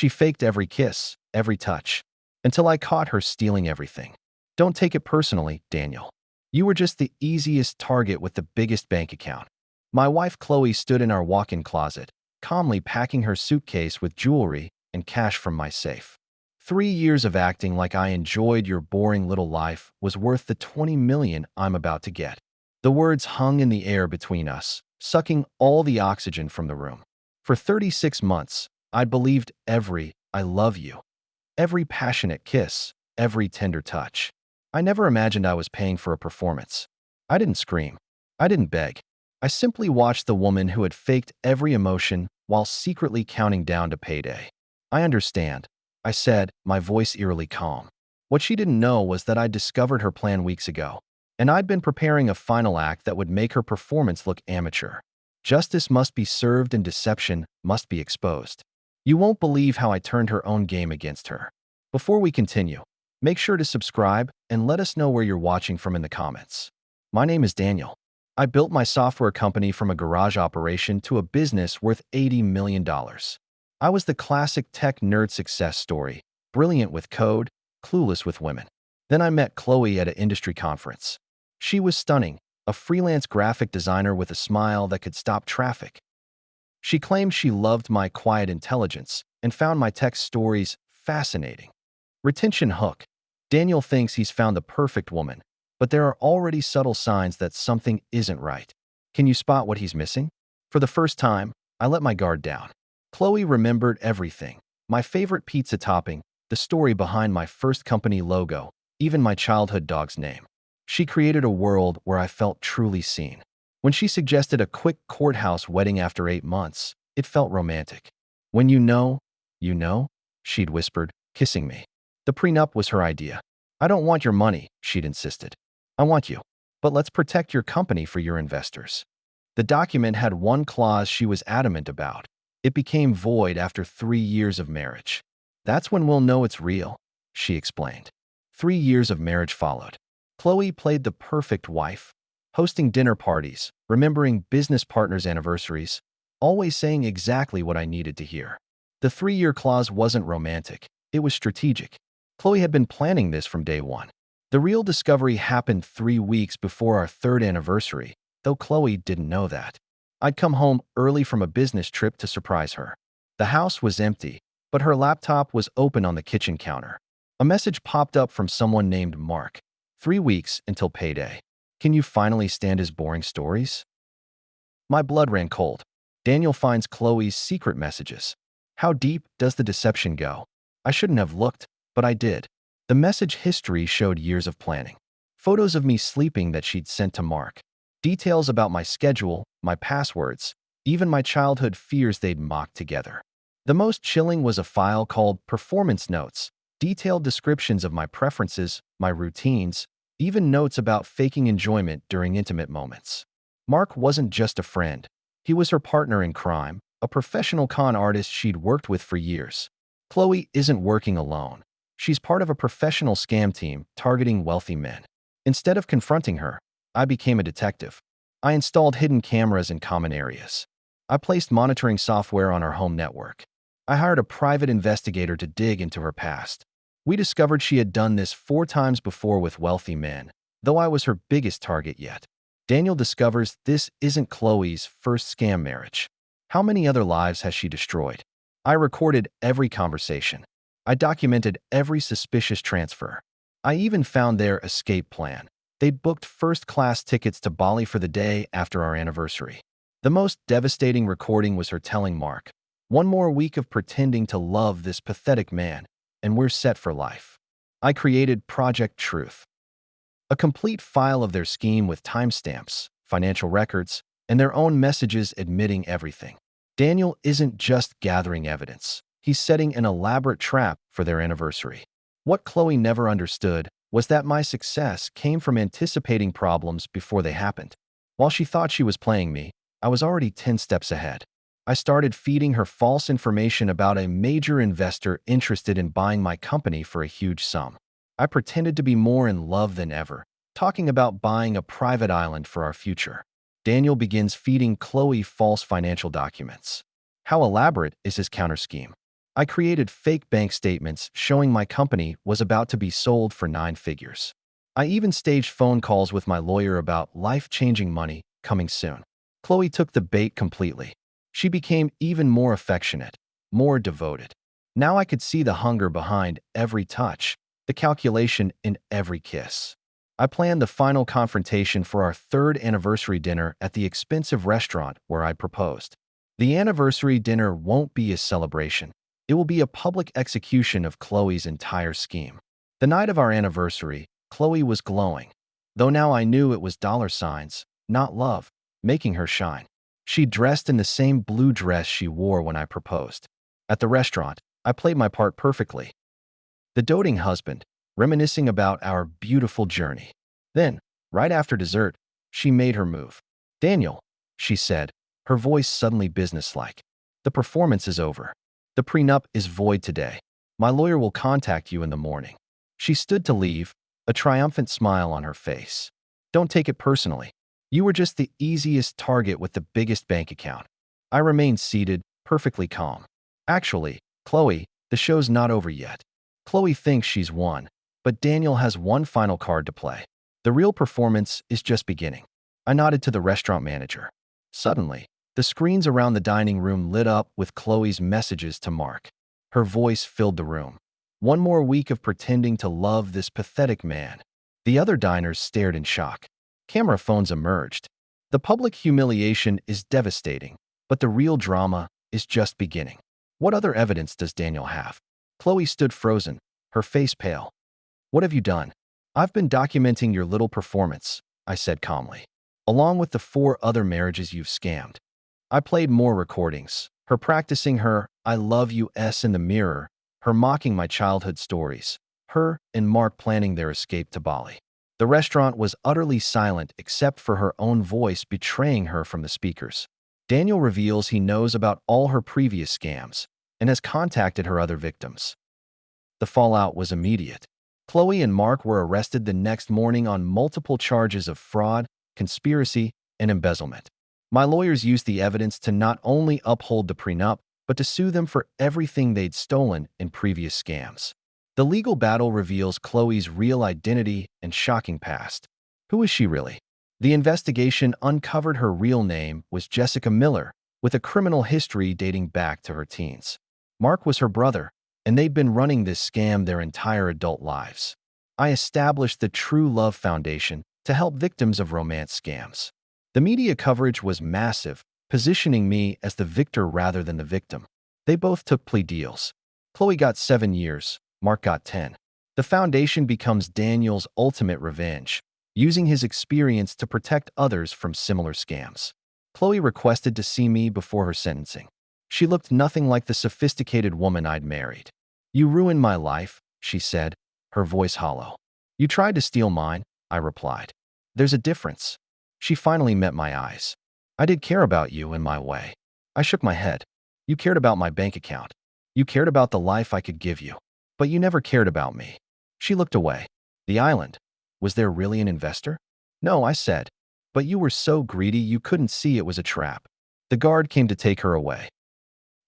She faked every kiss, every touch, until I caught her stealing everything. Don't take it personally, Daniel. You were just the easiest target with the biggest bank account. My wife Chloe stood in our walk-in closet, calmly packing her suitcase with jewelry and cash from my safe. 3 years of acting like I enjoyed your boring little life was worth the 20 million I'm about to get. The words hung in the air between us, sucking all the oxygen from the room. For 36 months, I believed every "I love you," every passionate kiss, every tender touch. I never imagined I was paying for a performance. I didn't scream. I didn't beg. I simply watched the woman who had faked every emotion while secretly counting down to payday. I understand, I said, my voice eerily calm. What she didn't know was that I'd discovered her plan weeks ago, and I'd been preparing a final act that would make her performance look amateur. Justice must be served and deception must be exposed. You won't believe how I turned her own game against her. Before we continue, make sure to subscribe and let us know where you're watching from in the comments. My name is Daniel. I built my software company from a garage operation to a business worth $80 million. I was the classic tech nerd success story, brilliant with code, clueless with women. Then I met Chloe at an industry conference. She was stunning, a freelance graphic designer with a smile that could stop traffic. She claimed she loved my quiet intelligence and found my tech stories fascinating. Retention hook. Daniel thinks he's found the perfect woman, but there are already subtle signs that something isn't right. Can you spot what he's missing? For the first time, I let my guard down. Chloe remembered everything. My favorite pizza topping, the story behind my first company logo, even my childhood dog's name. She created a world where I felt truly seen. When she suggested a quick courthouse wedding after 8 months, it felt romantic. When you know, she'd whispered, kissing me. The prenup was her idea. I don't want your money, she'd insisted. I want you. But let's protect your company for your investors. The document had one clause she was adamant about. It became void after 3 years of marriage. That's when we'll know it's real, she explained. 3 years of marriage followed. Chloe played the perfect wife, hosting dinner parties, remembering business partners' anniversaries, always saying exactly what I needed to hear. The 3-year clause wasn't romantic. It was strategic. Chloe had been planning this from day one. The real discovery happened 3 weeks before our 3rd anniversary, though Chloe didn't know that. I'd come home early from a business trip to surprise her. The house was empty, but her laptop was open on the kitchen counter. A message popped up from someone named Mark. 3 weeks until payday. Can you finally stand his boring stories? My blood ran cold. Daniel finds Chloe's secret messages. How deep does the deception go? I shouldn't have looked, but I did. The message history showed years of planning. Photos of me sleeping that she'd sent to Mark. Details about my schedule, my passwords, even my childhood fears they'd mocked together. The most chilling was a file called Performance Notes, detailed descriptions of my preferences, my routines, even notes about faking enjoyment during intimate moments. Mark wasn't just a friend. He was her partner in crime, a professional con artist she'd worked with for years. Chloe isn't working alone. She's part of a professional scam team targeting wealthy men. Instead of confronting her, I became a detective. I installed hidden cameras in common areas. I placed monitoring software on our home network. I hired a private investigator to dig into her past. We discovered she had done this 4 times before with wealthy men, though I was her biggest target yet. Daniel discovers this isn't Chloe's first scam marriage. How many other lives has she destroyed? I recorded every conversation. I documented every suspicious transfer. I even found their escape plan. They'd booked first-class tickets to Bali for the day after our anniversary. The most devastating recording was her telling Mark, "One more week of pretending to love this pathetic man, and we're set for life." I created Project Truth, a complete file of their scheme with timestamps, financial records, and their own messages admitting everything. Daniel isn't just gathering evidence. He's setting an elaborate trap for their anniversary. What Chloe never understood was that my success came from anticipating problems before they happened. While she thought she was playing me, I was already 10 steps ahead. I started feeding her false information about a major investor interested in buying my company for a huge sum. I pretended to be more in love than ever, talking about buying a private island for our future. Daniel begins feeding Chloe false financial documents. How elaborate is his counter scheme? I created fake bank statements showing my company was about to be sold for 9 figures. I even staged phone calls with my lawyer about life-changing money coming soon. Chloe took the bait completely. She became even more affectionate, more devoted. Now I could see the hunger behind every touch, the calculation in every kiss. I planned the final confrontation for our third anniversary dinner at the expensive restaurant where I proposed. The anniversary dinner won't be a celebration. It will be a public execution of Chloe's entire scheme. The night of our anniversary, Chloe was glowing, though now I knew it was dollar signs, not love, making her shine. She dressed in the same blue dress she wore when I proposed. At the restaurant, I played my part perfectly. The doting husband, reminiscing about our beautiful journey. Then, right after dessert, she made her move. "Daniel," she said, her voice suddenly businesslike. "The performance is over. The prenup is void today. My lawyer will contact you in the morning." She stood to leave, a triumphant smile on her face. "Don't take it personally. You were just the easiest target with the biggest bank account." I remained seated, perfectly calm. "Actually, Chloe, the show's not over yet." Chloe thinks she's won, but Daniel has one final card to play. The real performance is just beginning. I nodded to the restaurant manager. Suddenly, the screens around the dining room lit up with Chloe's messages to Mark. Her voice filled the room. "One more week of pretending to love this pathetic man." The other diners stared in shock. Camera phones emerged. The public humiliation is devastating, but the real drama is just beginning. "What other evidence does Daniel have?" Chloe stood frozen, her face pale. "What have you done?" "I've been documenting your little performance," I said calmly, "along with the 4 other marriages you've scammed." I played more recordings, her practicing her "I love you"s in the mirror, her mocking my childhood stories, her and Mark planning their escape to Bali. The restaurant was utterly silent except for her own voice betraying her from the speakers. Daniel reveals he knows about all her previous scams and has contacted her other victims. The fallout was immediate. Chloe and Mark were arrested the next morning on multiple charges of fraud, conspiracy, and embezzlement. My lawyers used the evidence to not only uphold the prenup, but to sue them for everything they'd stolen in previous scams. The legal battle reveals Chloe's real identity and shocking past. Who is she really? The investigation uncovered her real name was Jessica Miller, with a criminal history dating back to her teens. Mark was her brother, and they'd been running this scam their entire adult lives. I established the True Love Foundation to help victims of romance scams. The media coverage was massive, positioning me as the victor rather than the victim. They both took plea deals. Chloe got 7 years, Mark got 10. The foundation becomes Daniel's ultimate revenge, using his experience to protect others from similar scams. Chloe requested to see me before her sentencing. She looked nothing like the sophisticated woman I'd married. "You ruined my life," she said, her voice hollow. "You tried to steal mine," I replied. "There's a difference." She finally met my eyes. "I did care about you in my way." I shook my head. "You cared about my bank account. You cared about the life I could give you. But you never cared about me." She looked away. "The island. Was there really an investor?" "No," I said. "But you were so greedy you couldn't see it was a trap." The guard came to take her away.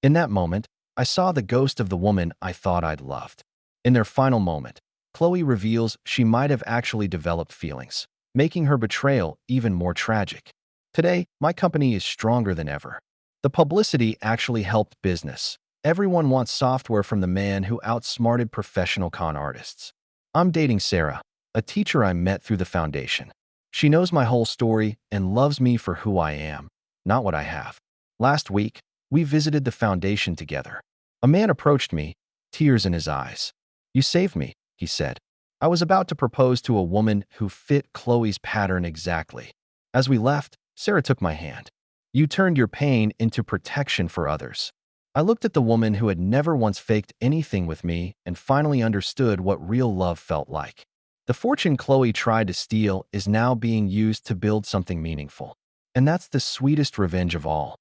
In that moment, I saw the ghost of the woman I thought I'd loved. In their final moment, Chloe reveals she might have actually developed feelings, making her betrayal even more tragic. Today, my company is stronger than ever. The publicity actually helped business. Everyone wants software from the man who outsmarted professional con artists. I'm dating Sarah, a teacher I met through the foundation. She knows my whole story and loves me for who I am, not what I have. Last week, we visited the foundation together. A man approached me, tears in his eyes. "You saved me," he said. "I was about to propose to a woman who fit Chloe's pattern exactly." As we left, Sarah took my hand. "You turned your pain into protection for others." I looked at the woman who had never once faked anything with me and finally understood what real love felt like. The fortune Chloe tried to steal is now being used to build something meaningful. And that's the sweetest revenge of all.